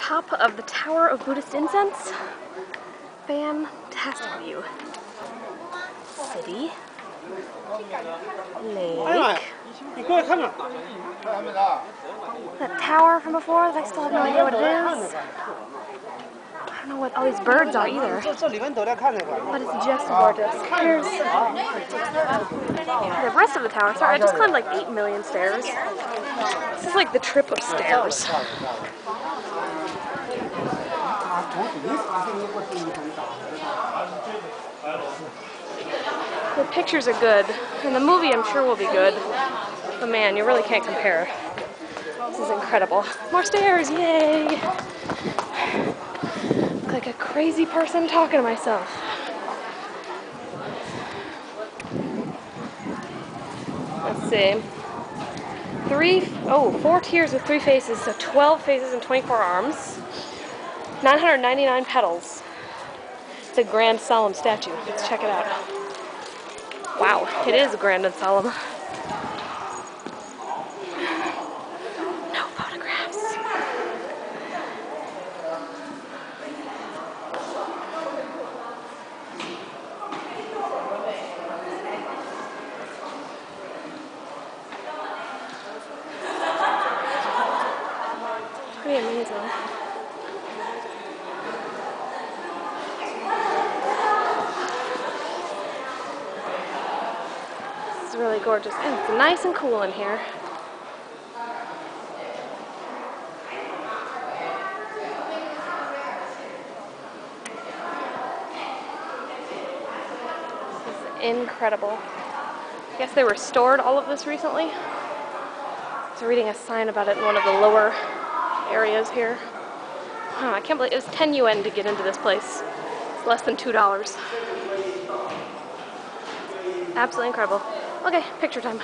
top of the Tower of Buddhist Incense. Fantastic view. City. Lake. That tower from before that I still have no idea what it is. I don't know what all these birds are either. But it's just gorgeous. Here's the rest of the tower. Sorry, I just climbed like 8 million stairs. This is like the trip of stairs. The pictures are good, and the movie I'm sure will be good. But man, you really can't compare. This is incredible. More stairs, yay! Look like a crazy person talking to myself. Let's see. 4 tiers with 3 faces, so 12 faces and 24 arms. 999 petals. It's a grand solemn statue. Let's check it out. Wow, it is grand and solemn. No photographs. Pretty amazing. It's really gorgeous, and it's nice and cool in here. This is incredible. I guess they restored all of this recently. I was reading a sign about it in one of the lower areas here. Oh, I can't believe it was 10 UN to get into this place. It's less than $2. Absolutely incredible. Okay, picture time.